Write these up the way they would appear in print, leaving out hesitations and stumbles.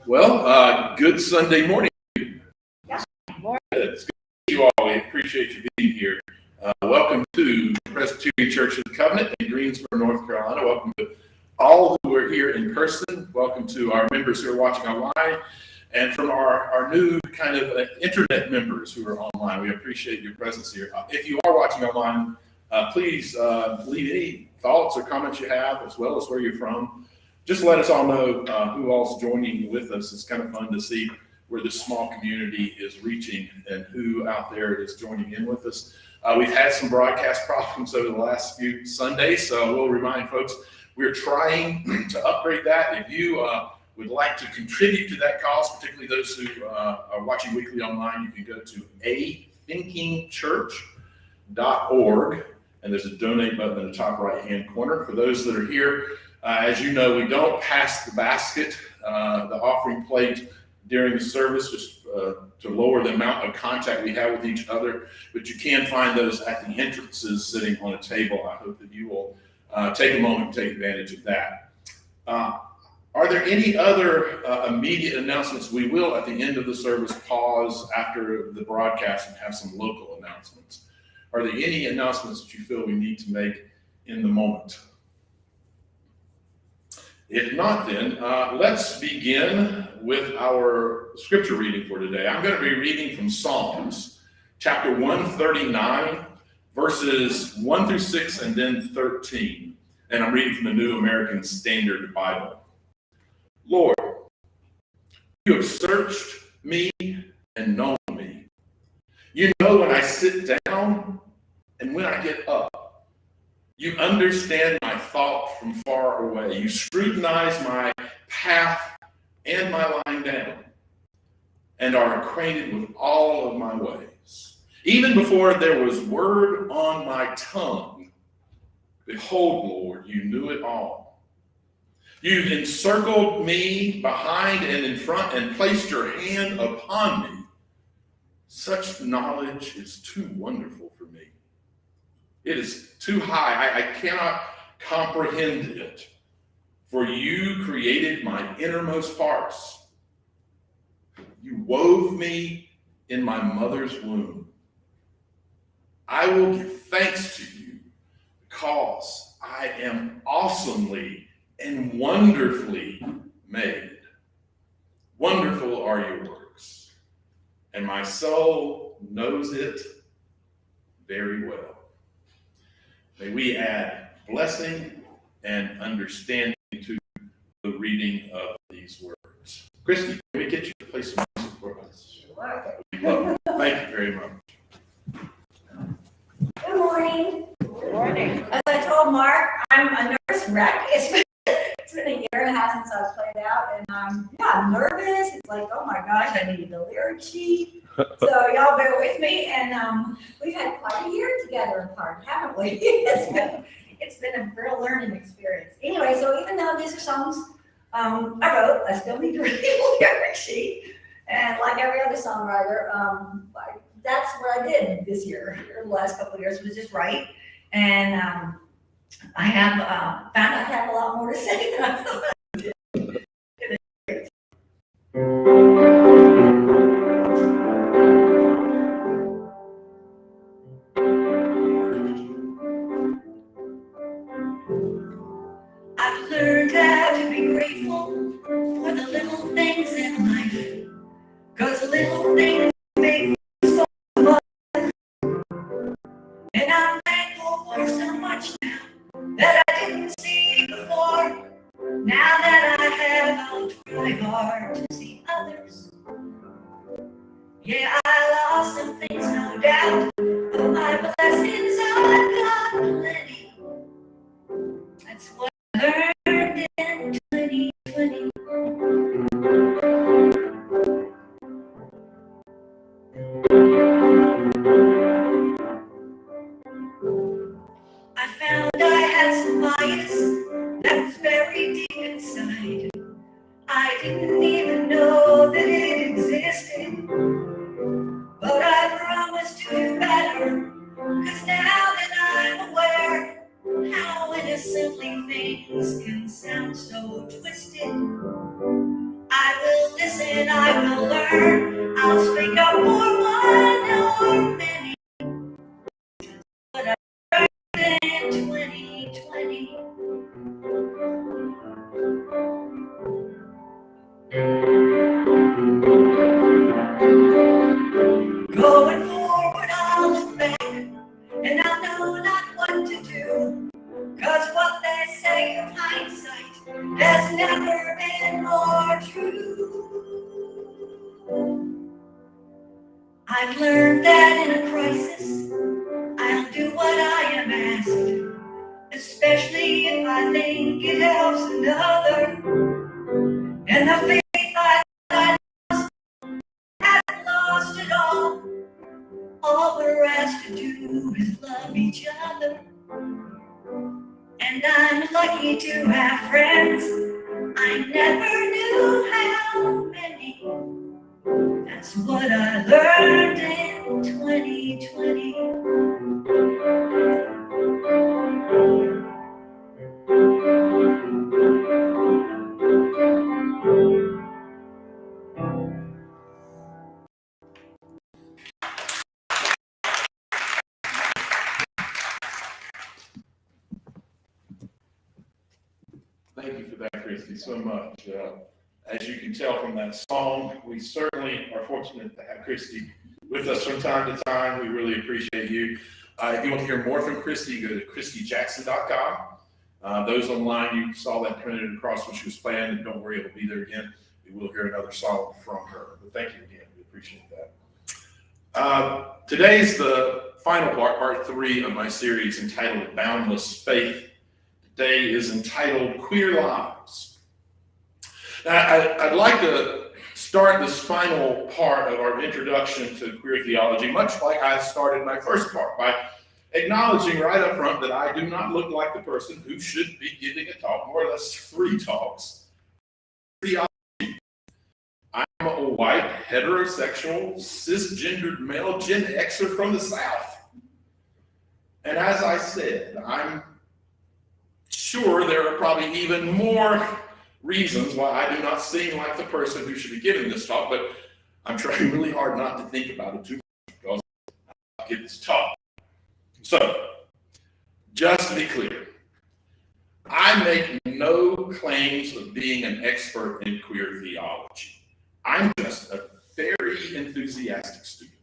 Good Sunday morning. Yeah. Morning. It's good to see you all. We appreciate you being here. Welcome to Presbyterian Church of the Covenant in Greensboro, North Carolina. Welcome to all who are here in person. Welcome to our members who are watching online. And from our new kind of internet members who are online, we appreciate your presence here. If you are watching online, please leave any thoughts or comments you have, as well as where you're from. Just let us all know who all's joining with us. It's kind of fun to see where this small community is reaching and who out there is joining in with us. We've had some broadcast problems over the last few Sundays, so we'll remind folks we're trying to upgrade that. If you would like to contribute to that cause, particularly those who are watching weekly online, you can go to athinkingchurch.org, and there's a donate button in the top right-hand corner. For those that are here, as you know, we don't pass the basket, the offering plate during the service, just to lower the amount of contact we have with each other. But you can find those at the entrances sitting on a table. I hope that you will take a moment to take advantage of that. Are there any other immediate announcements? We will, at the end of the service, pause after the broadcast and have some local announcements. Are there any announcements that you feel we need to make in the moment? If not, then let's begin with our scripture reading for today. I'm going to be reading from Psalms, chapter 139, verses 1 through 6, and then 13. And I'm reading from the New American Standard Bible. Lord, you have searched me and known me. You know when I sit down and when I get up. You understand my thought from far away. You scrutinize my path and my lying down, and are acquainted with all of my ways. Even before there was word on my tongue, behold, Lord, you knew it all. You've encircled me behind and in front and placed your hand upon me. Such knowledge is too wonderful for me. It is too high. I cannot comprehend it. For you created my innermost parts. You wove me in my mother's womb. I will give thanks to you because I am awesomely and wonderfully made. Wonderful are your works, and my soul knows it very well. May we add blessing and understanding to the reading of these words. Christy, can we get you to play some music for us? Sure. Thank you very much. Good morning. Good morning. As I told Mark, I'm a nervous wreck. It's been a year and a half since I was played out, and I'm nervous. It's like, oh my gosh, I need the lyric sheet. So y'all bear with me, and we've had quite a year together apart, haven't we? It's been a real learning experience. Anyway, so even though these are songs I wrote, I still need to read the lyric sheet, and like every other songwriter, that's what I did this year. The last couple of years was just write, and I have found I have a lot more to say than I thought I did. I've learned how to be grateful for the little things in life, 'cause little things make me so much. And I'm thankful for so much now that I didn't see before. Now that I have, I'll try hard to see others. Yeah, I lost some things, no doubt, but my blessings I've got plenty. That's what I learned in 2020. I found I had some bias that was very deep inside. I didn't even know that it existed, but I promise to do better, 'cause now that I'm aware how innocently things can sound so twisted, I will listen, I will learn. I'll speak up for one or many. But I learned in 2020. Going forward, I'll look back, and I'll know not what to do. 'Cause what they say of hindsight has never been more true. I've learned that in a crisis, I'll do what I am asked, especially if I think it helps another. And the faith I lost, haven't lost it all. All we're asked to do is love each other. And I'm lucky to have friends. I never knew how many. That's what I learned in 2020. Thank you for that, Christy, so much. As you can tell from that song, we certainly are fortunate to have Christy with us from time to time. We really appreciate you. If you want to hear more from Christy, go to ChristyJackson.com. Those online, you saw that printed across when she was playing, and don't worry, it'll be there again. We will hear another song from her. But thank you again. We appreciate that. Today's the final part 3 of my series entitled Boundless Faith. Today is entitled Queer Lives. Now, I'd like to start this final part of our introduction to queer theology, much like I started my first part, by acknowledging right up front that I do not look like the person who should be giving a talk, more or less 3 talks. Theology. I'm a white, heterosexual, cisgendered male Gen Xer from the South. And as I said, I'm sure there are probably even more reasons why I do not seem like the person who should be giving this talk, but I'm trying really hard not to think about it too much because I'll give this talk. So, just to be clear, I make no claims of being an expert in queer theology. I'm just a very enthusiastic student.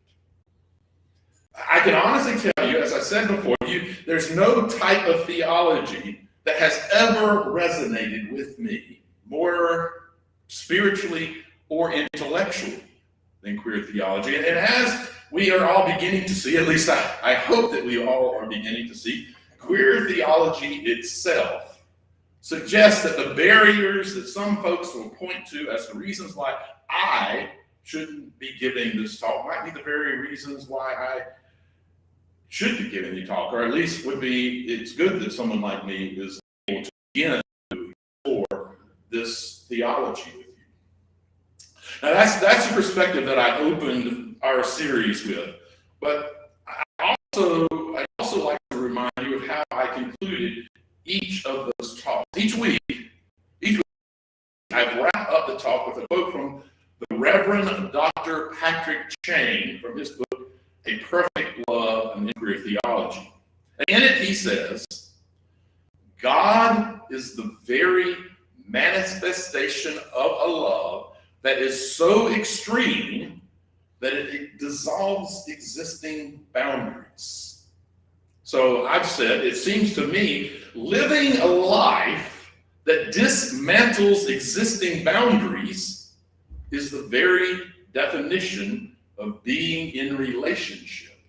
I can honestly tell you, as I said before, there's no type of theology that has ever resonated with me more spiritually or intellectually than queer theology. And as we are all beginning to see, at least I hope that we all are beginning to see, queer theology itself suggests that the barriers that some folks will point to as the reasons why I shouldn't be giving this talk might be the very reasons why I should be giving the talk, or at least it's good that someone like me is able to begin to explore this theology with you. Now that's the perspective that I opened our series with, but I also like to remind you of how I concluded each of those talks. Each week, I've wrapped up the talk with a quote from the Reverend Dr. Patrick Chang from his book, A Perfect Love and Queer Theology. And in it, he says, God is the very manifestation of a love that is so extreme that it dissolves existing boundaries. So I've said, it seems to me, living a life that dismantles existing boundaries is the very definition of being in relationship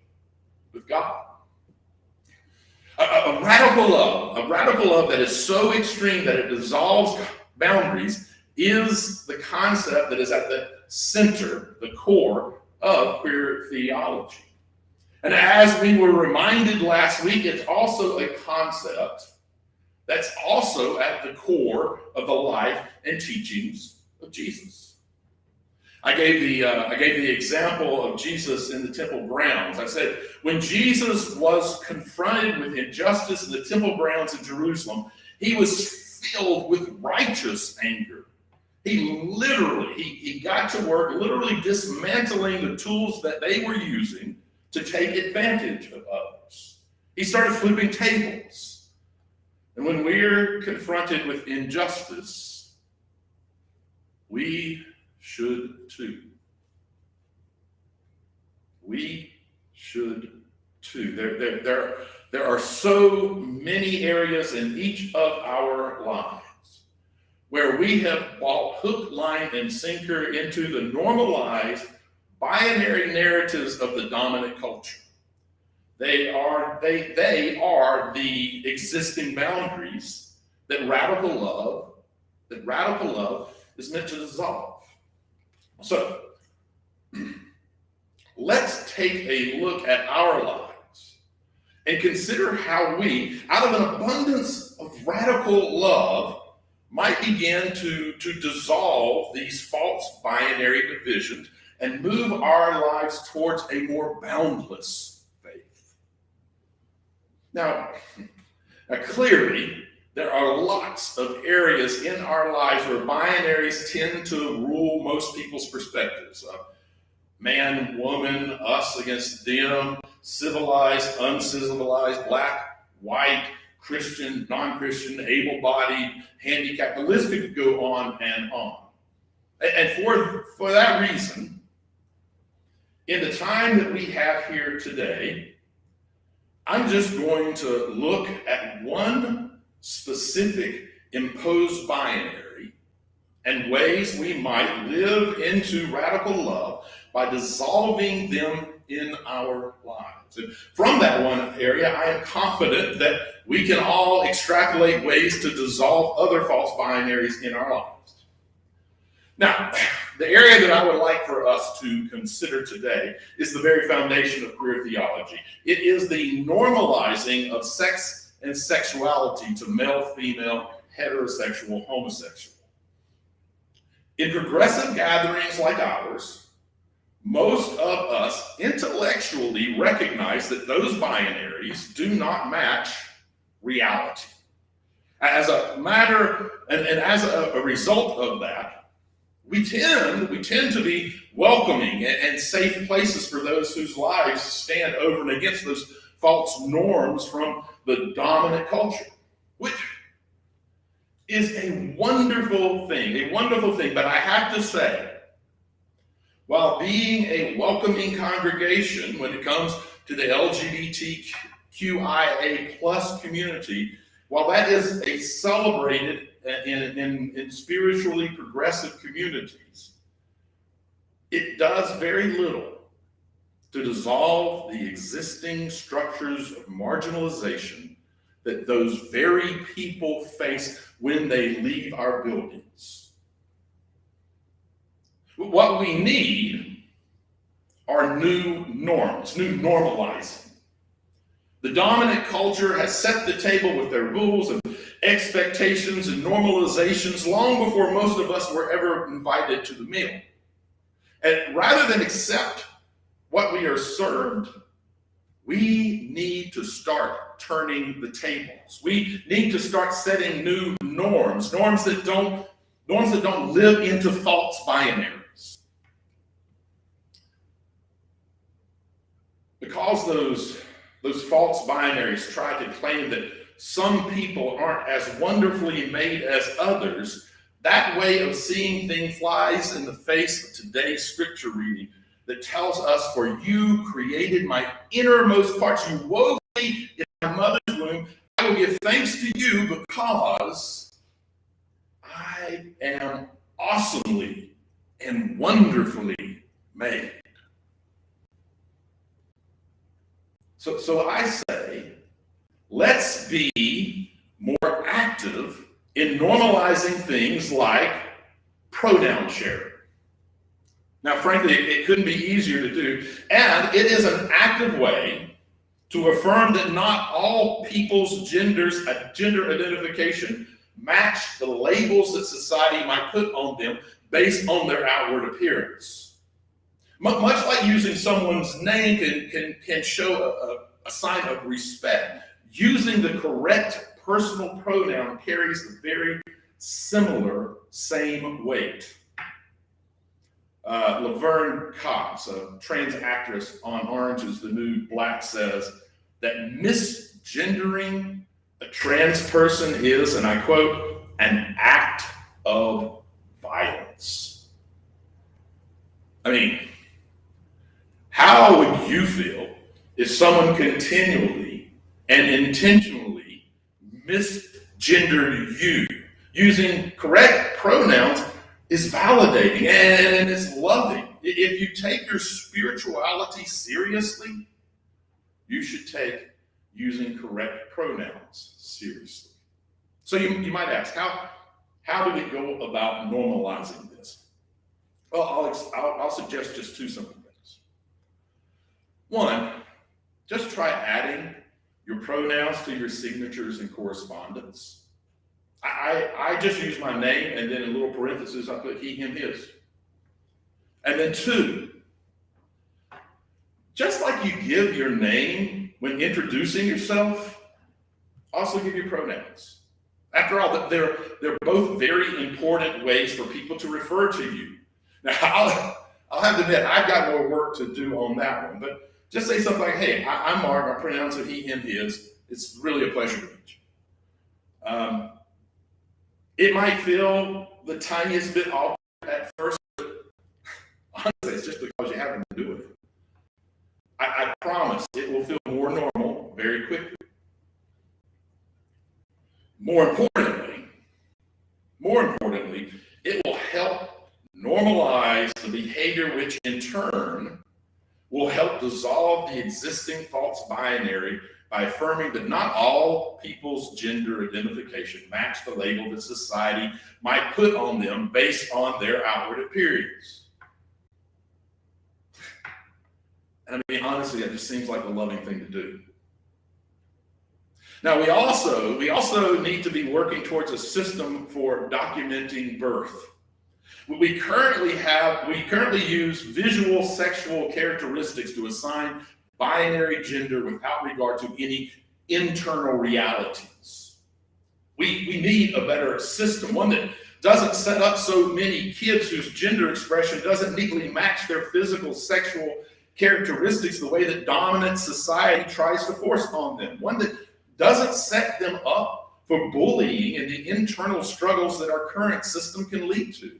with God. A radical love that is so extreme that it dissolves boundaries is the concept that is at the center, the core of queer theology. And as we were reminded last week, it's also a concept that's also at the core of the life and teachings of Jesus. I gave the example of Jesus in the temple grounds. I said, when Jesus was confronted with injustice in the temple grounds in Jerusalem, he was filled with righteous anger. He got to work literally dismantling the tools that they were using to take advantage of others. He started flipping tables. And when we're confronted with injustice, we should too. We should too. There are so many areas in each of our lives where we have bought hook, line, and sinker into the normalized binary narratives of the dominant culture. They are the existing boundaries that radical love is meant to dissolve. So let's take a look at our lives and consider how we, out of an abundance of radical love, might begin to dissolve these false binary divisions and move our lives towards a more boundless faith. Now clearly, there are lots of areas in our lives where binaries tend to rule most people's perspectives. Man, woman, us against them, civilized, uncivilized, black, white, Christian, non-Christian, able-bodied, handicapped. The list could go on and on. And for that reason, in the time that we have here today, I'm just going to look at one specific imposed binary and ways we might live into radical love by dissolving them in our lives. And from that one area, I am confident that we can all extrapolate ways to dissolve other false binaries in our lives. Now, the area that I would like for us to consider today is the very foundation of queer theology. It is the normalizing of sex and sexuality to male, female, heterosexual, homosexual. In progressive gatherings like ours, most of us intellectually recognize that those binaries do not match reality. As a matter, and as a result of that, we tend to be welcoming and safe places for those whose lives stand over and against those false norms from the dominant culture, which is a wonderful thing, but I have to say, while being a welcoming congregation when it comes to the LGBTQIA plus community, while that is a celebrated in spiritually progressive communities, it does very little to dissolve the existing structures of marginalization that those very people face when they leave our buildings. What we need are new norms, new normalizing. The dominant culture has set the table with their rules and expectations and normalizations long before most of us were ever invited to the meal. And rather than accept what we are served, we need to start turning the tables. We need to start setting new norms that don't live into false binaries. Because those false binaries try to claim that some people aren't as wonderfully made as others, that way of seeing things flies in the face of today's scripture reading that tells us, "For you created my innermost parts, you wove me in my mother's womb. I will give thanks to you because I am awesomely and wonderfully made." So I say, let's be more active in normalizing things like pronoun sharing. Now, frankly, it couldn't be easier to do, and it is an active way to affirm that not all people's gender identification match the labels that society might put on them based on their outward appearance. Much like using someone's name can show a sign of respect, using the correct personal pronoun carries the very similar, same weight. Laverne Cox, a trans actress on Orange is the New Black, says that misgendering a trans person is, and I quote, an act of violence. I mean, how would you feel if someone continually and intentionally misgendered you? Using correct pronouns is validating and is loving. If you take your spirituality seriously, you should take using correct pronouns seriously. So you might ask, how do we go about normalizing this? Well, I'll suggest just two simple things. One, just try adding your pronouns to your signatures and correspondence. I just use my name, and then in little parentheses, I put he, him, his. And then two, just like you give your name when introducing yourself, also give your pronouns. After all, they're both very important ways for people to refer to you. Now, I'll have to admit, I've got more work to do on that one, but just say something like, hey, I'm Mark, I pronounce it he, him, his. It's really a pleasure to meet you. It might feel the tiniest bit off at first, but honestly, it's just because you haven't been doing it. I promise it will feel more normal very quickly. More importantly, it will help normalize the behavior, which in turn will help dissolve the existing false binary by affirming that not all people's gender identification match the label that society might put on them based on their outward appearance. And I mean, honestly, it just seems like a loving thing to do. Now, we also need to be working towards a system for documenting birth. We currently use visual sexual characteristics to assign binary gender without regard to any internal realities. We need a better system, one that doesn't set up so many kids whose gender expression doesn't neatly match their physical sexual characteristics the way that dominant society tries to force on them, one that doesn't set them up for bullying and the internal struggles that our current system can lead to.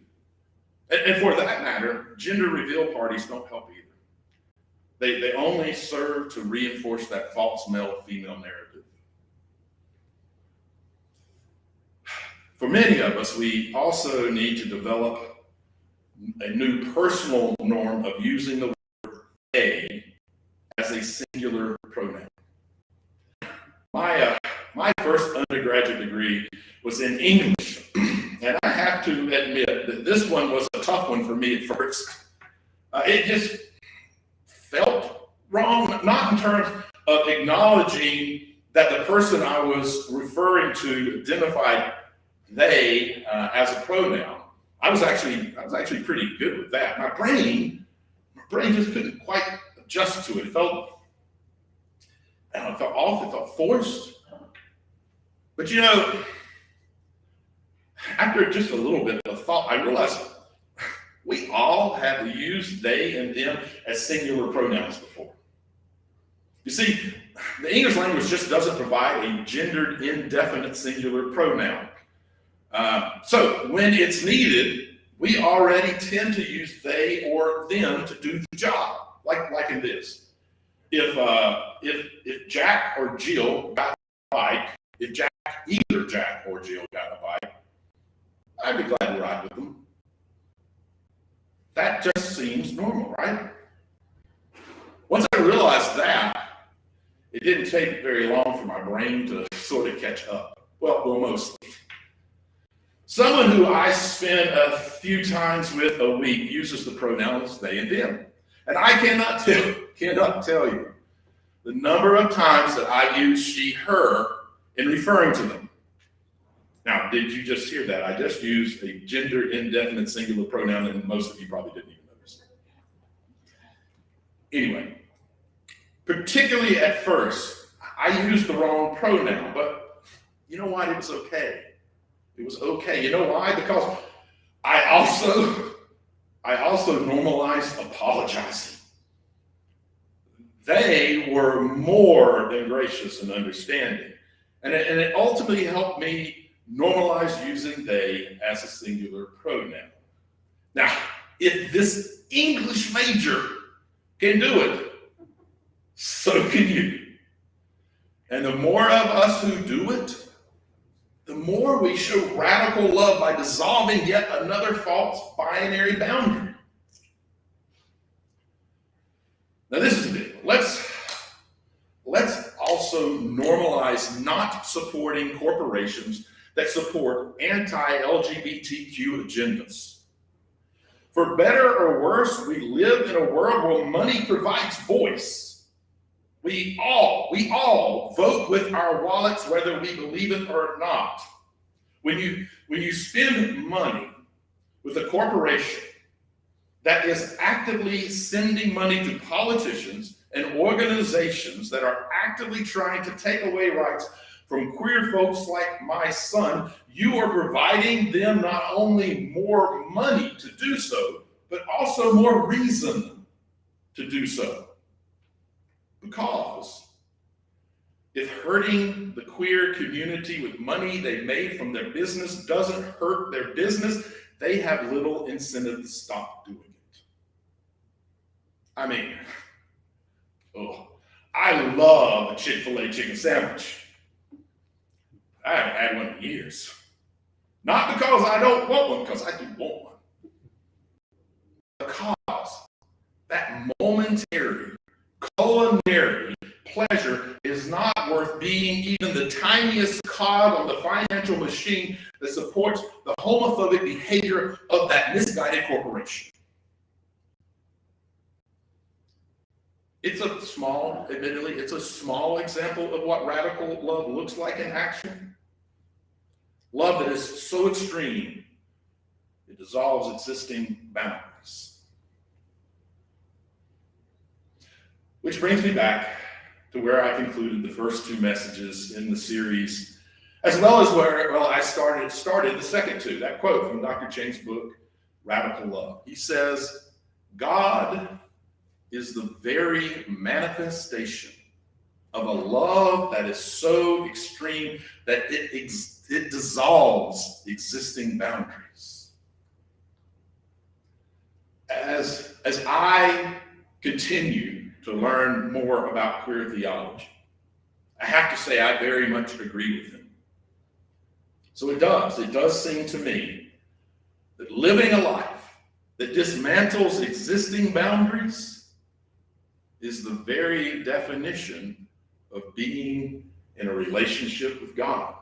And for that matter, gender reveal parties don't help either. They only serve to reinforce that false male-female narrative. For many of us, we also need to develop a new personal norm of using the word they as a singular pronoun. My first undergraduate degree was in English, and I have to admit that this one was a tough one for me at first. It just felt wrong, not in terms of acknowledging that the person I was referring to identified they as a pronoun. I was actually pretty good with that. My brain just couldn't quite adjust to it. It felt off, it felt forced. But you know, after just a little bit of thought, I realized we all have used they and them as singular pronouns before. You see, the English language just doesn't provide a gendered indefinite singular pronoun. So when it's needed, we already tend to use they or them to do the job, like in this. If Jack or Jill got a bike, either Jack or Jill got a bike, I'd be glad to ride with them. That just seems normal, right? Once I realized that, it didn't take very long for my brain to sort of catch up. Well, mostly. Someone who I spend a few times with a week uses the pronouns they and them. And I cannot tell you the number of times that I use she, her in referring to them. Now, did you just hear that? I just used a gender indefinite singular pronoun, and most of you probably didn't even notice. Anyway, particularly at first, I used the wrong pronoun, but you know what? It was okay. It was okay. You know why? Because I also normalized apologizing. They were more than gracious and understanding. And it ultimately helped me normalize using they as a singular pronoun. Now, if this English major can do it, so can you. And the more of us who do it, the more we show radical love by dissolving yet another false binary boundary. Now, this is the big one. Let's also normalize not supporting corporations that support anti-LGBTQ agendas. For better or worse, we live in a world where money provides voice. We all vote with our wallets, whether we believe it or not. When you spend money with a corporation that is actively sending money to politicians and organizations that are actively trying to take away rights from queer folks like my son, you are providing them not only more money to do so, but also more reason to do so. Because if hurting the queer community with money they made from their business doesn't hurt their business, they have little incentive to stop doing it. I mean, I love a Chick-fil-A chicken sandwich. I haven't had one in years. Not because I don't want one, because I do want one. Because that momentary culinary pleasure is not worth being even the tiniest cog on the financial machine that supports the homophobic behavior of that misguided corporation. Admittedly, it's a small example of what radical love looks like in action. Love that is so extreme, it dissolves existing boundaries. Which brings me back to where I concluded the first two messages in the series, as well as where I started the second two, that quote from Dr. Chang's book, Radical Love. He says, God is the very manifestation of a love that is so extreme that it dissolves existing boundaries. As I continue to learn more about queer theology, I have to say I very much agree with him. So it does seem to me that living a life that dismantles existing boundaries is the very definition of being in a relationship with God.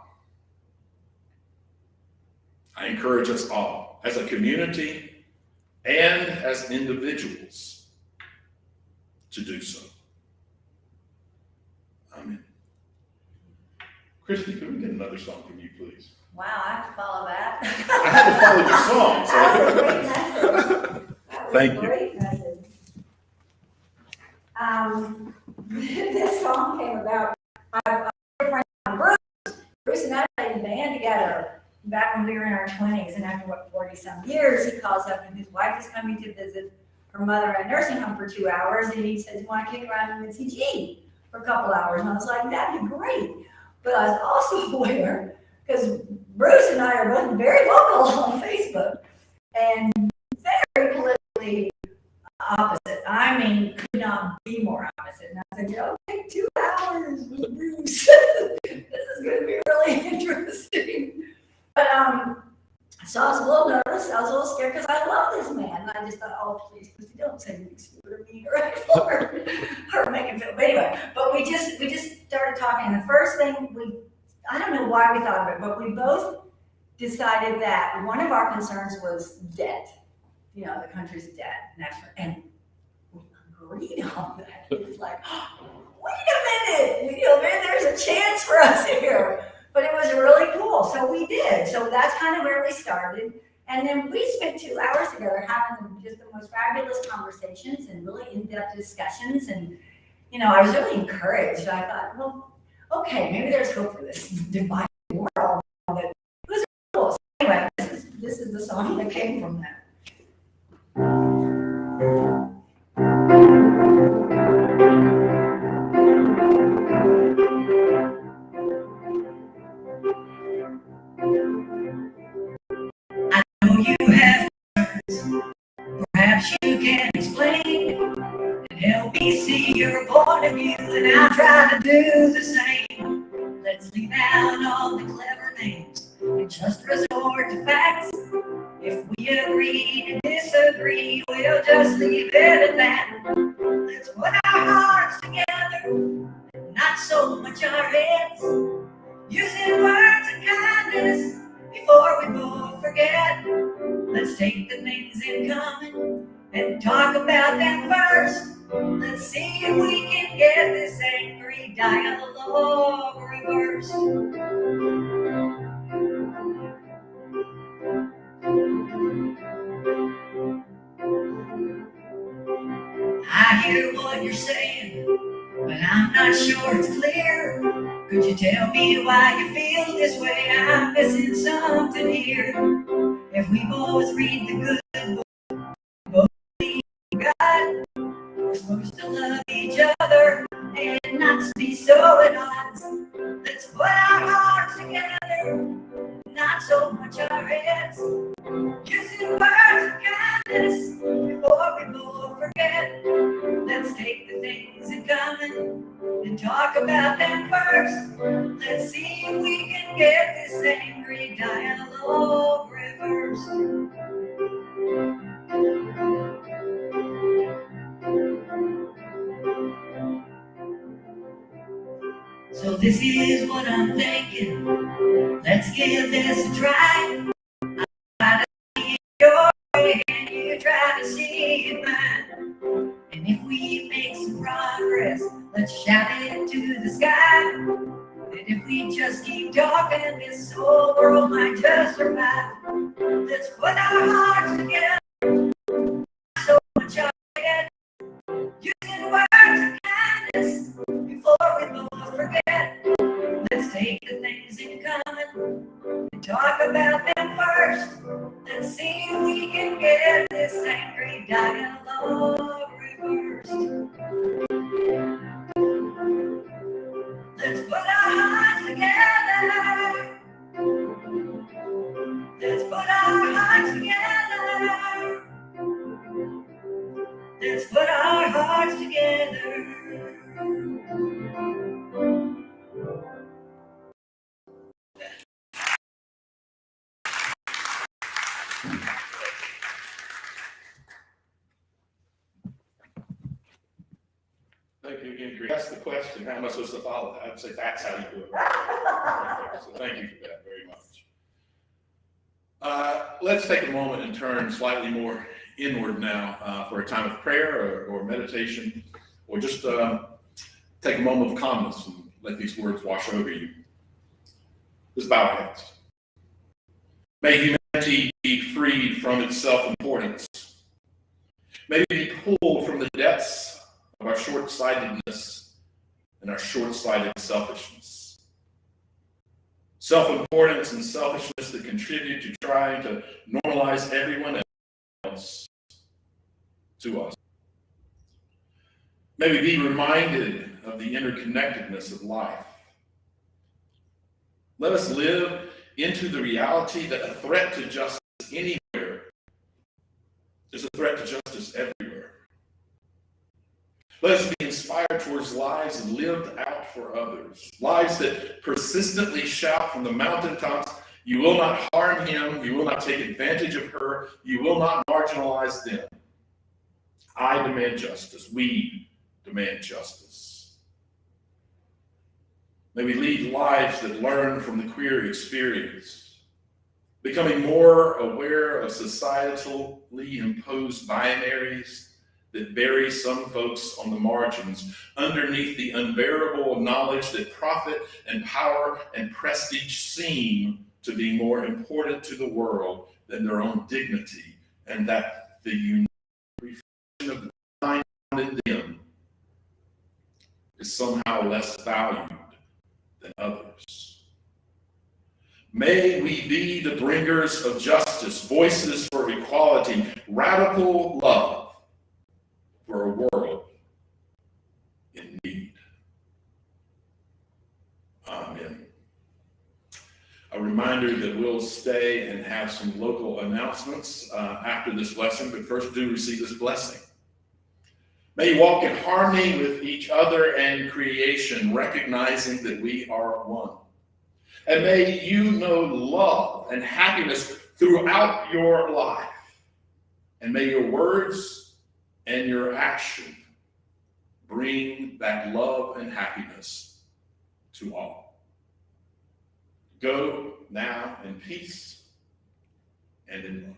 I encourage us all, as a community and as individuals, to do so. Amen. Christy, can we get another song from you, please? Wow, I have to follow that. I had to follow your song. That was a great message. Thank you. Great message. This song came about. I have a friend, Bruce and I played a band together back when we were in our 20s, and after 40-some years, he calls up and his wife is coming to visit her mother at a nursing home for 2 hours, and he says, "You want to kick around in the CG for a couple hours?" And I was like, "That'd be great." But I was also aware, because Bruce and I are both very vocal on Facebook and very politically opposite. I mean, could not be more opposite. And I said, "Okay, 2 hours with Bruce. This is going to be really interesting." But so I was a little nervous. I was a little scared because I love this man. And I just thought, "Oh, please, don't say anything stupid or mean or make him feel." But anyway, but we just started talking. And the first thing I don't know why we thought of it, but we both decided that one of our concerns was debt. You know, the country's debt, and we agreed on that. It was like, wait a minute, man, there's a chance for us here. But it was really cool, so we did. So that's kind of where we started. And then we spent 2 hours together having just the most fabulous conversations and really in-depth discussions. And, I was really encouraged. I thought, well, okay, maybe there's hope for this divided world. But it was cool. song that came from that. I know you have words, perhaps you can explain and help me see your point of view, and I'll try to do the same. Let's leave out all the clever names and just resort to facts. If we agree to disagree, we'll just leave it at that. Let's put our hearts together, not so much our heads, using words of kindness before we both forget. Let's take the things in common and talk about them first. Let's see if we can get this angry dialogue reversed. I hear what you're saying, but I'm not sure it's clear. Could you tell me why you feel this way? I'm missing something here. If we both read the good book, both believe in God, we're supposed to love each other and not be so at odds. Let's put our hearts together, not so much our heads, using words of kindness before we both forget. Let's take the things in common and talk about them first. Let's see if we can get this angry dialogue reversed. So this is what I'm thinking. Let's give this a try. I try to see it your way and you try to see it mine. And if we make some progress, let's shout it to the sky. And if we just keep talking, this whole world might just survive. Let's put our hearts together, so much our head, using words of kindness before we both forget. Let's take the things in common and talk about them first. Let's see if we can get this angry dialogue reversed. Let's put our hearts together. Let's put our hearts together. Let's put our hearts together. Thank you again, Chris. Ask the question, how am I supposed to follow that? I'd say that's how you do it. So thank you for that very much. Let's take a moment and turn slightly more inward now for a time of prayer or meditation, or just take a moment of calmness and let these words wash over you. Let's bow our heads. May humanity be freed from its self-importance. May we be pulled from the depths of our short-sightedness and our short-sighted selfishness. Self-importance and selfishness that contribute to trying to normalize everyone else to us. May we be reminded of the interconnectedness of life. Let us live into the reality that a threat to justice anywhere is a threat to justice everywhere. Let us be inspired towards lives lived out for others, lives that persistently shout from the mountaintops, you will not harm him, you will not take advantage of her, you will not marginalize them. I demand justice. We demand justice. May we lead lives that learn from the queer experience, becoming more aware of societally imposed binaries that bury some folks on the margins underneath the unbearable knowledge that profit and power and prestige seem to be more important to the world than their own dignity, and that the unique reflection of the divine in them is somehow less valued than others. May we be the bringers of justice, voices for equality, radical love for a world in need. Amen. A reminder that we'll stay and have some local announcements after this lesson, but first do receive this blessing. May you walk in harmony with each other and creation, recognizing that we are one. And may you know love and happiness throughout your life. And may your words and your action bring that love and happiness to all. Go now in peace and in love.